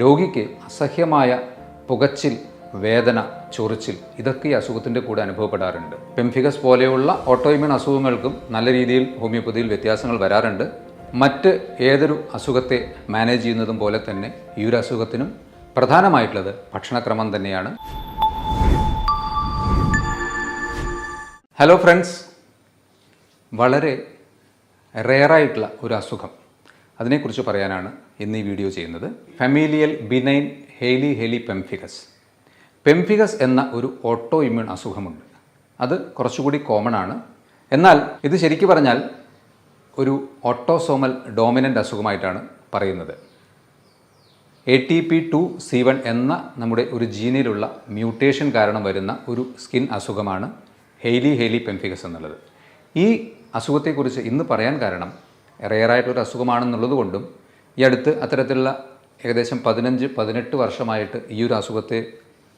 രോഗിക്ക് അസഹ്യമായ പുകച്ചിൽ, വേദന, ചൊറിച്ചിൽ ഇതൊക്കെ ഈ അസുഖത്തിൻ്റെ കൂടെ അനുഭവപ്പെടാറുണ്ട്. പെംഫിഗസ് പോലെയുള്ള ഓട്ടോഇമ്യൂൺ അസുഖങ്ങൾക്കും നല്ല രീതിയിൽ ഹോമിയോപ്പതിയിൽ വ്യത്യാസങ്ങൾ വരാറുണ്ട്. മറ്റ് ഏതൊരു അസുഖത്തെ മാനേജ് ചെയ്യുന്നതും പോലെ തന്നെ ഈ ഒരു അസുഖത്തിനും പ്രധാനമായിട്ടുള്ളത് ഭക്ഷണക്രമം തന്നെയാണ്. ഹലോ ഫ്രണ്ട്സ്, വളരെ റെയറായിട്ടുള്ള ഒരു അസുഖം, അതിനെക്കുറിച്ച് പറയാനാണ് ഇന്ന് ഈ വീഡിയോ ചെയ്യുന്നത്. Familial benign Hailey pemphigus. Pemphigus എന്ന ഒരു ഓട്ടോ ഇമ്മ്യൂൺ അസുഖമുണ്ട്. അത് കുറച്ചുകൂടി കോമൺ ആണ്. എന്നാൽ ഇത് ശരിക്കും പറഞ്ഞാൽ ഒരു ഓട്ടോസോമൽ ഡോമിനൻ്റ് അസുഖമായിട്ടാണ് പറയുന്നത്. ATP2C1 എന്ന നമ്മുടെ ഒരു ജീനിലുള്ള മ്യൂട്ടേഷൻ കാരണം വരുന്ന ഒരു സ്കിൻ അസുഖമാണ് ഹെയ്ലി പെംഫിഗസ് എന്നുള്ളത്. ഈ അസുഖത്തെക്കുറിച്ച് ഇന്ന് പറയാൻ കാരണം റെയറായിട്ടൊരു അസുഖമാണെന്നുള്ളത് കൊണ്ടും ഈ അടുത്ത് അത്തരത്തിലുള്ള ഏകദേശം 15-18 വർഷമായിട്ട് ഈ ഒരു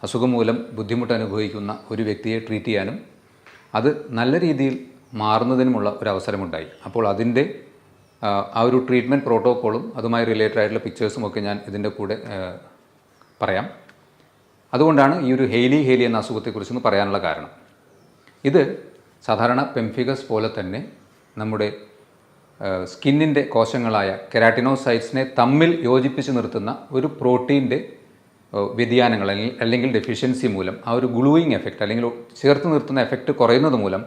അസുഖം മൂലം ബുദ്ധിമുട്ട് അനുഭവിക്കുന്ന ഒരു വ്യക്തിയെ ട്രീറ്റ് ചെയ്യാനും അത് നല്ല രീതിയിൽ മാറുന്നതിനുമുള്ള ഒരു അവസരമുണ്ടായി. അപ്പോൾ അതിൻ്റെ ആ ഒരു ട്രീറ്റ്മെൻറ്റ് പ്രോട്ടോക്കോളും അതുമായി റിലേറ്റഡ് ആയിട്ടുള്ള പിക്ചേഴ്സും ഒക്കെ ഞാൻ ഇതിൻ്റെ കൂടെ പറയാം. അതുകൊണ്ടാണ് ഈ ഒരു ഹെയ്ലി എന്ന അസുഖത്തെക്കുറിച്ചൊന്ന് പറയാനുള്ള കാരണം. ഇത് സാധാരണ പെംഫിഗസ് പോലെ തന്നെ നമ്മുടെ സ്കിന്നിൻ്റെ കോശങ്ങളായ കെരാറ്റിനോസൈറ്റ്സിനെ തമ്മിൽ യോജിപ്പിച്ച് നിർത്തുന്ന ഒരു പ്രോട്ടീൻ്റെ വ്യതിയാനങ്ങൾ അല്ലെങ്കിൽ ഡെഫിഷ്യൻസി മൂലം ആ ഒരു ഗ്ലൂയിങ് എഫക്റ്റ് അല്ലെങ്കിൽ ചേർത്ത് നിർത്തുന്ന എഫക്റ്റ് കുറയുന്നത് മൂലം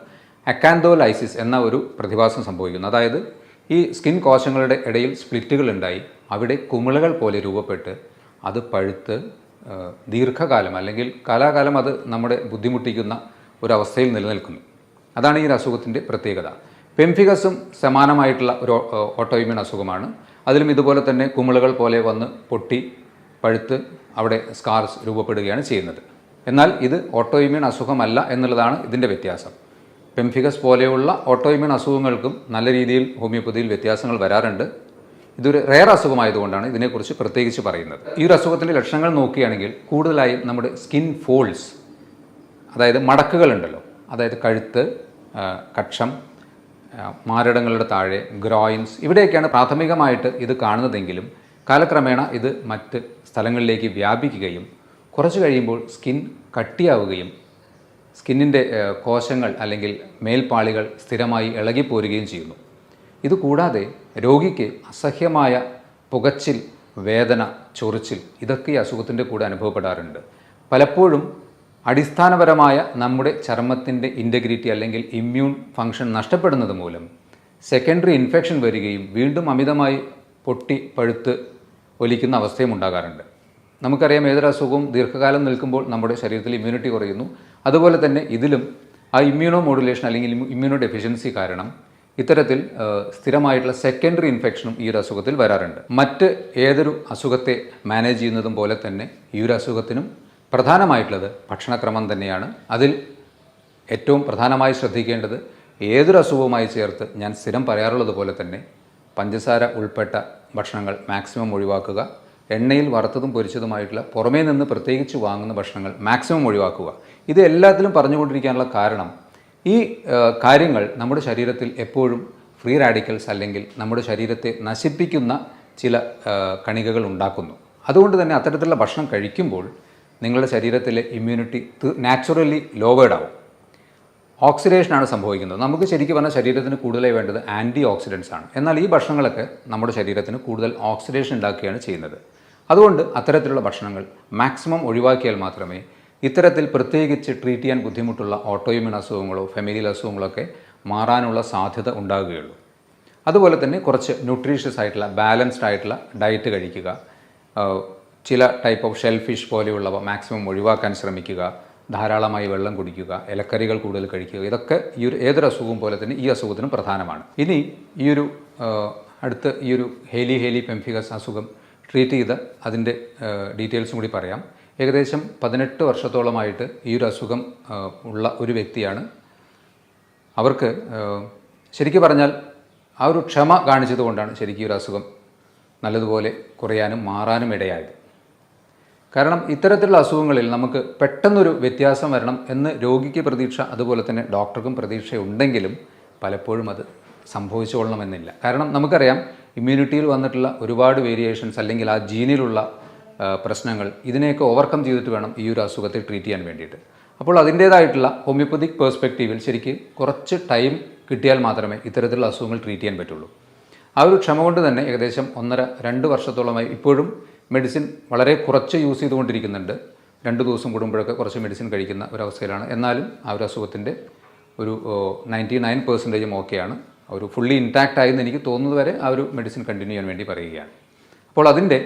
അക്കാന്തോലൈസിസ് എന്ന ഒരു പ്രതിഭാസം സംഭവിക്കുന്നു. അതായത് ഈ സ്കിൻ കോശങ്ങളുടെ ഇടയിൽ സ്പ്ലിറ്റുകൾ ഉണ്ടായി അവിടെ കുമിളകൾ പോലെ രൂപപ്പെട്ട് അത് പഴുത്ത് ദീർഘകാലം അല്ലെങ്കിൽ കാലാകാലം അത് നമ്മുടെ ബുദ്ധിമുട്ടിക്കുന്ന ഒരവസ്ഥയിൽ നിലനിൽക്കുന്നു. അതാണ് ഈ അസുഖത്തിൻ്റെ പ്രത്യേകത. പെംഫിഗസും സമാനമായിട്ടുള്ള ഒരു ഓട്ടോഇമ്യൂൺ അസുഖമാണ്. അതിലും ഇതുപോലെ തന്നെ കുമിളകൾ പോലെ വന്ന് പൊട്ടി പഴുത്ത് അവിടെ സ്കാർസ് രൂപപ്പെടുകയാണ് ചെയ്യുന്നത്. എന്നാൽ ഇത് ഓട്ടോഇമ്യൂൺ അസുഖമല്ല എന്നുള്ളതാണ് ഇതിൻ്റെ വ്യത്യാസം. പെംഫിഗസ് പോലെയുള്ള ഓട്ടോഇമ്യൂൺ അസുഖങ്ങൾക്കും നല്ല രീതിയിൽ ഹോമിയോപ്പതിയിൽ വ്യത്യാസങ്ങൾ വരാറുണ്ട്. ഇതൊരു റെയർ അസുഖമായതുകൊണ്ടാണ് ഇതിനെക്കുറിച്ച് പ്രത്യേകിച്ച് പറയുന്നത്. ഈ ഒരു അസുഖത്തിൻ്റെ ലക്ഷണങ്ങൾ നോക്കുകയാണെങ്കിൽ കൂടുതലായും നമ്മുടെ സ്കിൻ ഫോൾസ്, അതായത് മടക്കുകളുണ്ടല്ലോ, അതായത് കഴുത്ത്, കക്ഷം, മാരടങ്ങളുടെ താഴെ, ഗ്രോയിൻസ്, ഇവിടെയൊക്കെയാണ് പ്രാഥമികമായിട്ട് ഇത് കാണുന്നതെങ്കിലും കാലക്രമേണ ഇത് മറ്റ് സ്ഥലങ്ങളിലേക്ക് വ്യാപിക്കുകയും കുറച്ച് കഴിയുമ്പോൾ സ്കിൻ കട്ടിയാവുകയും സ്കിന്നിൻ്റെ കോശങ്ങൾ അല്ലെങ്കിൽ മേൽപ്പാളികൾ സ്ഥിരമായി ഇളകിപ്പോരുകയും ചെയ്യുന്നു. ഇതുകൂടാതെ രോഗിക്ക് അസഹ്യമായ പുകച്ചിൽ, വേദന, ചൊറിച്ചിൽ ഇതൊക്കെ ഈ അസുഖത്തിൻ്റെ കൂടെ അനുഭവപ്പെടാറുണ്ട്. പലപ്പോഴും അടിസ്ഥാനപരമായ നമ്മുടെ ചർമ്മത്തിൻ്റെ ഇൻറ്റഗ്രിറ്റി അല്ലെങ്കിൽ ഇമ്മ്യൂൺ ഫങ്ഷൻ നഷ്ടപ്പെടുന്നത് മൂലം സെക്കൻഡറി ഇൻഫെക്ഷൻ വരികയും വീണ്ടും അമിതമായി പൊട്ടി പഴുത്ത് ഒലിക്കുന്ന അവസ്ഥയും ഉണ്ടാകാറുണ്ട്. നമുക്കറിയാം, ഏതൊരു അസുഖവും ദീർഘകാലം നിൽക്കുമ്പോൾ നമ്മുടെ ശരീരത്തിൽ ഇമ്മ്യൂണിറ്റി കുറയുന്നു. അതുപോലെ തന്നെ ഇതിലും ആ ഇമ്മ്യൂണോ മോഡുലേഷൻ അല്ലെങ്കിൽ ഇമ്മ്യൂണോ ഡെഫിഷ്യൻസി കാരണം ഇത്തരത്തിൽ സ്ഥിരമായിട്ടുള്ള സെക്കൻഡറി ഇൻഫെക്ഷനും ഈ ഒരു അസുഖത്തിൽ വരാറുണ്ട്. മറ്റ് ഏതൊരു അസുഖത്തെ മാനേജ് ചെയ്യുന്നതും പോലെ തന്നെ ഈ ഒരു അസുഖത്തിനും പ്രധാനമായിട്ടുള്ളത് ഭക്ഷണക്രമം തന്നെയാണ്. അതിൽ ഏറ്റവും പ്രധാനമായി ശ്രദ്ധിക്കേണ്ടത് ഏതൊരു അസുഖവുമായി ചേർത്ത് ഞാൻ സ്ഥിരം പറയാറുള്ളത് പോലെ തന്നെ പഞ്ചസാര ഉൾപ്പെട്ട ഭക്ഷണങ്ങൾ മാക്സിമം ഒഴിവാക്കുക. എണ്ണയിൽ വറുത്തതും പൊരിച്ചതുമായിട്ടുള്ള പുറമേ നിന്ന് പ്രത്യേകിച്ച് വാങ്ങുന്ന ഭക്ഷണങ്ങൾ മാക്സിമം ഒഴിവാക്കുക. ഇത് എല്ലാത്തിലും പറഞ്ഞുകൊണ്ടിരിക്കാനുള്ള കാരണം ഈ കാര്യങ്ങൾ നമ്മുടെ ശരീരത്തിൽ എപ്പോഴും ഫ്രീ റാഡിക്കൽസ് അല്ലെങ്കിൽ നമ്മുടെ ശരീരത്തെ നശിപ്പിക്കുന്ന ചില കണികകൾ ഉണ്ടാക്കുന്നു. അതുകൊണ്ട് തന്നെ അത്തരത്തിലുള്ള ഭക്ഷണം കഴിക്കുമ്പോൾ നിങ്ങളുടെ ശരീരത്തിലെ ഇമ്മ്യൂണിറ്റി നാച്ചുറലി ലോവേഡ് ആവും. ഓക്സിഡേഷനാണ് സംഭവിക്കുന്നത്. നമുക്ക് ശരിക്കും പറഞ്ഞാൽ ശരീരത്തിന് കൂടുതലായി വേണ്ടത് ആൻറ്റി ഓക്സിഡൻസ് ആണ്. എന്നാൽ ഈ ഭക്ഷണങ്ങളൊക്കെ നമ്മുടെ ശരീരത്തിന് കൂടുതൽ ഓക്സിഡേഷൻ ഉണ്ടാക്കുകയാണ് ചെയ്യുന്നത്. അതുകൊണ്ട് അത്തരത്തിലുള്ള ഭക്ഷണങ്ങൾ മാക്സിമം ഒഴിവാക്കിയാൽ മാത്രമേ ഇത്തരത്തിൽ പ്രത്യേകിച്ച് ട്രീറ്റ് ചെയ്യാൻ ബുദ്ധിമുട്ടുള്ള ഓട്ടോഇമ്യൂൺ അസുഖങ്ങളോ ഫെമിലിയൽ അസുഖങ്ങളൊക്കെ മാറാനുള്ള സാധ്യത ഉണ്ടാകുകയുള്ളൂ. അതുപോലെ തന്നെ കുറച്ച് ന്യൂട്രീഷ്യസ് ആയിട്ടുള്ള ബാലൻസ്ഡ് ആയിട്ടുള്ള ഡയറ്റ് കഴിക്കുക. ചില ടൈപ്പ് ഓഫ് ഷെൽഫിഷ് പോലെയുള്ളവ മാക്സിമം ഒഴിവാക്കാൻ ശ്രമിക്കുക. ധാരാളമായി വെള്ളം കുടിക്കുക, ഇലക്കറികൾ കൂടുതൽ കഴിക്കുക. ഇതൊക്കെ ഈ ഒരു ഏതൊരു അസുഖവും പോലെ തന്നെ ഈ അസുഖത്തിനും പ്രധാനമാണ്. ഇനി ഈ ഒരു ഈ ഒരു ഹെയ്ലി പെംഫിഗസ് അസുഖം ട്രീറ്റ് ചെയ്ത അതിൻ്റെ ഡീറ്റെയിൽസും കൂടി പറയാം. ഏകദേശം 18 വർഷത്തോളമായിട്ട് ഈ ഒരു അസുഖം ഉള്ള ഒരു വ്യക്തിയാണ്. അവർക്ക് ശരിക്കും പറഞ്ഞാൽ ആ ഒരു ക്ഷമ കാണിച്ചതുകൊണ്ടാണ് ശരിക്കും ഈ ഒരു അസുഖം നല്ലതുപോലെ കുറയാനും മാറാനും ഇടയായത്. കാരണം ഇത്തരത്തിലുള്ള അസുഖങ്ങളിൽ നമുക്ക് പെട്ടെന്നൊരു വ്യത്യാസം വരണം എന്ന് രോഗിക്ക് പ്രതീക്ഷ, അതുപോലെ തന്നെ ഡോക്ടർക്കും പ്രതീക്ഷയുണ്ടെങ്കിലും പലപ്പോഴും അത് സംഭവിച്ചുകൊള്ളണമെന്നില്ല. കാരണം നമുക്കറിയാം ഇമ്മ്യൂണിറ്റിയിൽ വന്നിട്ടുള്ള ഒരുപാട് വേരിയേഷൻസ് അല്ലെങ്കിൽ ആ ജീനിലുള്ള പ്രശ്നങ്ങൾ ഇതിനെയൊക്കെ ഓവർകം ചെയ്തിട്ട് വേണം ഈ ഒരു അസുഖത്തെ ട്രീറ്റ് ചെയ്യാൻ വേണ്ടിയിട്ട്. അപ്പോൾ അതിൻ്റേതായിട്ടുള്ള ഹോമിയോപ്പതിക് പേഴ്സ്പെക്റ്റീവിൽ ശരിക്ക് കുറച്ച് ടൈം കിട്ടിയാൽ മാത്രമേ ഇത്തരത്തിലുള്ള അസുഖങ്ങൾ ട്രീറ്റ് ചെയ്യാൻ പറ്റുള്ളൂ. ആ ഒരു ക്ഷമ കൊണ്ട് തന്നെ ഏകദേശം 1.5-2 വർഷത്തോളമായി ഇപ്പോഴും മെഡിസിൻ വളരെ കുറച്ച് യൂസ് ചെയ്തുകൊണ്ടിരിക്കുന്നുണ്ട്. 2 ദിവസം കൂടുമ്പോഴൊക്കെ കുറച്ച് മെഡിസിൻ കഴിക്കുന്ന ഒരവസ്ഥയിലാണ്. എന്നാലും ആ ഒരു അസുഖത്തിൻ്റെ ഒരു 99% ഓക്കെയാണ്. ഒരു ഫുള്ളി ഇൻടാക്റ്റ് ആയെന്ന് എനിക്ക് തോന്നുന്നത് വരെ ആ ഒരു മെഡിസിൻ കണ്ടിന്യൂ ചെയ്യാൻ വേണ്ടി പറയുകയാണ്. അപ്പോൾ അതിൻ്റെ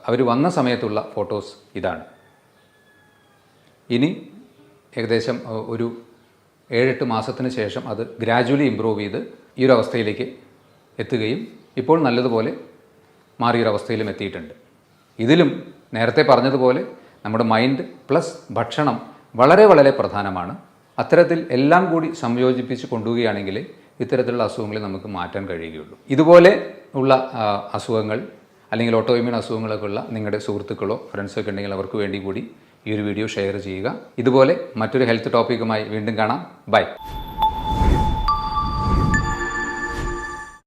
അവർ വന്ന സമയത്തുള്ള ഫോട്ടോസ് ഇതാണ്. ഇനി ഏകദേശം ഒരു 7-8 മാസത്തിന് ശേഷം അത് ഗ്രാജുവലി ഇമ്പ്രൂവ് ചെയ്ത് ഈ ഒരു അവസ്ഥയിലേക്ക് എത്തുകയും ഇപ്പോൾ നല്ലതുപോലെ മാറിയൊരവസ്ഥയിലും എത്തിയിട്ടുണ്ട്. ഇതിലും നേരത്തെ പറഞ്ഞതുപോലെ നമ്മുടെ മൈൻഡ് പ്ലസ് ഭക്ഷണം വളരെ വളരെ പ്രധാനമാണ്. അത്തരത്തിൽ എല്ലാം കൂടി സംയോജിപ്പിച്ച് കൊണ്ടുപോവുകയാണെങ്കിൽ ഇത്തരത്തിലുള്ള അസുഖങ്ങളെ നമുക്ക് മാറ്റാൻ കഴിയുകയുള്ളൂ. ഇതുപോലെ ഉള്ള അസുഖങ്ങൾ അല്ലെങ്കിൽ ഓട്ടോഇമ്യൂൺ അസുഖങ്ങളൊക്കെ ഉള്ള നിങ്ങളുടെ സുഹൃത്തുക്കളോ ഫ്രണ്ട്സൊക്കെ ഉണ്ടെങ്കിൽ അവർക്ക് വേണ്ടി കൂടി ഈ ഒരു വീഡിയോ ഷെയർ ചെയ്യുക. ഇതുപോലെ മറ്റൊരു ഹെൽത്ത് ടോപ്പിക്കുമായി വീണ്ടും കാണാം. ബൈ.